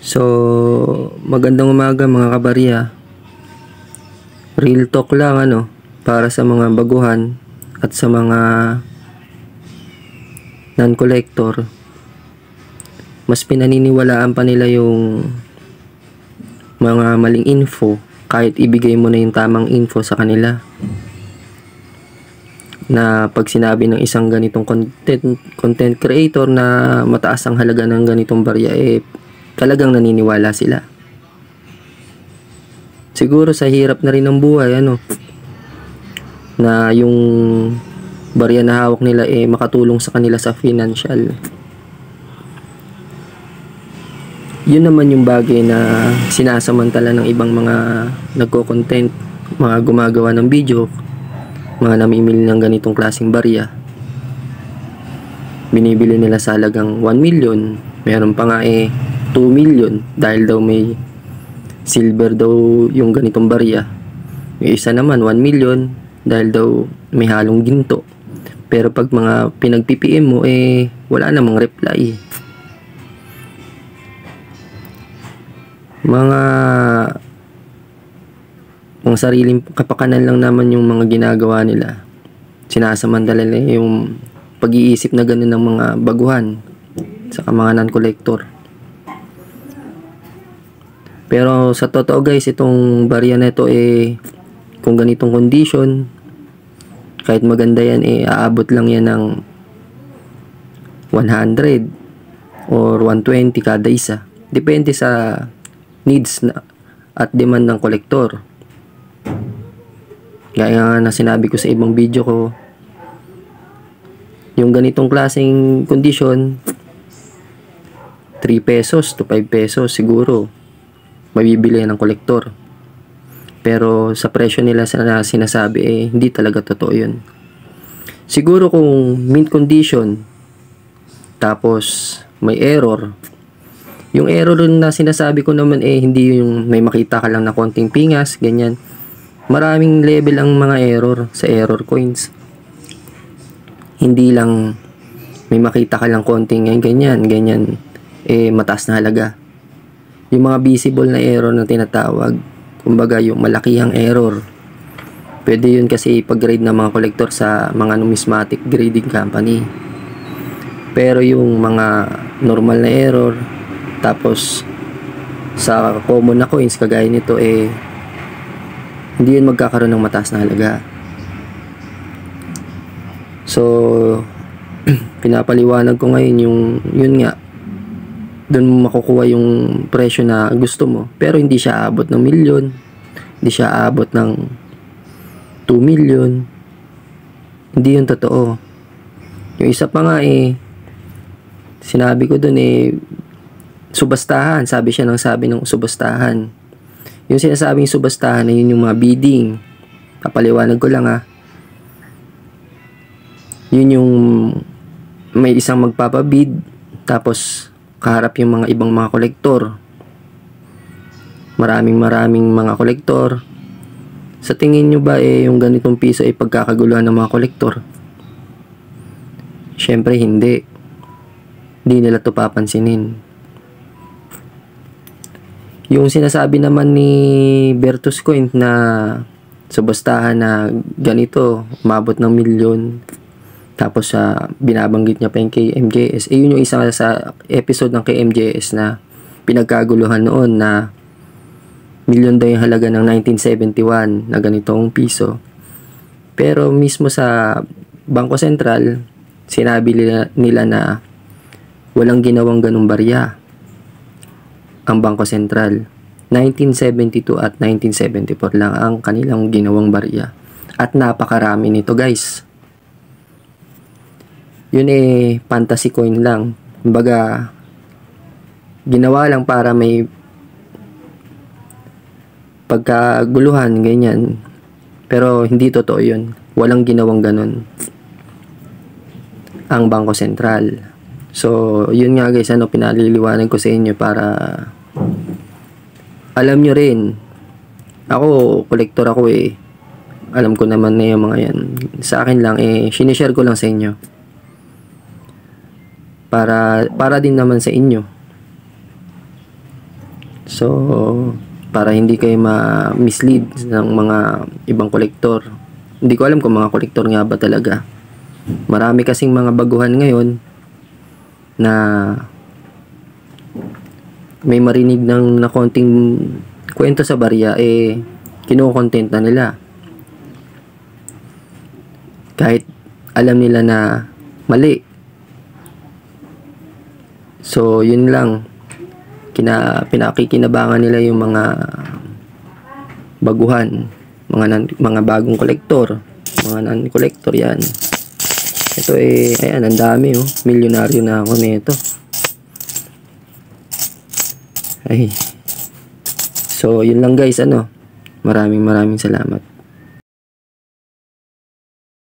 So, magandang umaga mga kabarya. Real talk lang para sa mga baguhan at sa mga non-collector. Mas pinaniniwalaan pa nila yung mga maling info kahit ibigay mo na yung tamang info sa kanila. Na pag sinabi ng isang ganitong content creator na mataas ang halaga ng ganitong barya, talagang naniniwala sila. Siguro sa hirap na rin ng buhay, na yung barya na hawak nila makatulong sa kanila sa financial. Yun naman yung bagay na sinasamantala ng ibang mga nagko-content, mga gumagawa ng video, mga namimili ng ganitong klaseng barya. Binibili nila sa halagang 1 million, meron pa nga 2 million dahil daw may silver daw yung ganitong barya. Yung isa naman 1 million dahil daw may halong ginto. Pero pag mga pinag-PPM mo wala namang reply. Mga sariling kapakanan lang naman yung mga ginagawa nila. Sinasamantala nila yung pag-iisip na gano'n ng mga baguhan sa mga non-collector. Pero sa totoo guys, itong barya na ito kung ganitong condition, kahit maganda yan aabot lang yan ng 100 or 120 kada isa. Depende sa needs at demand ng kolektor. Gaya nga na sinabi ko sa ibang video ko, yung ganitong klaseng condition, 3 pesos to 5 pesos siguro mabibili ng kolektor. Pero sa presyo nila na sinasabi hindi talaga totoo yun. Siguro kung mint condition tapos may error, yung error na sinasabi ko naman hindi yung may makita ka lang na konting pingas, ganyan. Maraming level ang mga error sa error coins. Hindi lang may makita ka lang konting ganyan, mataas na halaga. Yung mga visible na error na tinatawag, kumbaga yung malakihang error, pwede yun kasi ipag-grade ng mga kolektor sa mga numismatic grading company. Pero yung mga normal na error, tapos sa common na coins kagaya nito hindi yun magkakaroon ng mataas na halaga. So pinapaliwanag ko ngayon yun nga, doon mo makukuha yung presyo na gusto mo, pero hindi siya aabot ng milyon, hindi siya aabot ng 2 million. Hindi yun totoo. Yung isa pa nga sinabi ko doon subastahan, sabi ng subastahan. Yung sinasabing subastahan yun yung mga bidding. Papaliwanag ko lang yun yung may isang magpapabid, tapos kaharap yung mga ibang mga kolektor. Maraming mga kolektor. Sa tingin nyo ba yung ganitong piso pagkakaguluhan ng mga kolektor? Syempre hindi. Hindi nila to papansinin. Yung sinasabi naman ni Bertus Coin na subastahan na ganito, umabot ng milyon, tapos binabanggit niya pa yung KMJS. Yun yung isa sa episode ng KMJS na pinagkaguluhan noon na milyon daw yung halaga ng 1971 na ganitong piso. Pero mismo sa Bangko Sentral, sinabi nila na walang ginawang ganung barya ang Bangko Sentral. 1972 at 1974 lang ang kanilang ginawang barya. At napakarami nito guys. Yun fantasy coin lang. Kumbaga, ginawa lang para may pagkaguluhan, ganyan. Pero hindi totoo yun. Walang ginawang ganun ang Bangko Sentral. So, yun nga guys, pinaliliwanag ko sa inyo para alam nyo rin. Ako, kolektor ako Alam ko naman na yung mga yan. Sa akin lang, sinishare ko lang sa inyo. Para din naman sa inyo. So, para hindi kayo ma-mislead ng mga ibang kolektor. Hindi ko alam kung mga kolektor nga ba talaga. Marami kasing mga baguhan ngayon na may marinig na konting kwento sa barya, kino-content na nila. Kahit alam nila na mali. So, yun lang. Pinakikinabangan nila yung mga baguhan, mga bagong kolektor, mga non-collector yan. Ito ayan, ang dami milyonaryo na ako nito. So, yun lang guys, maraming salamat.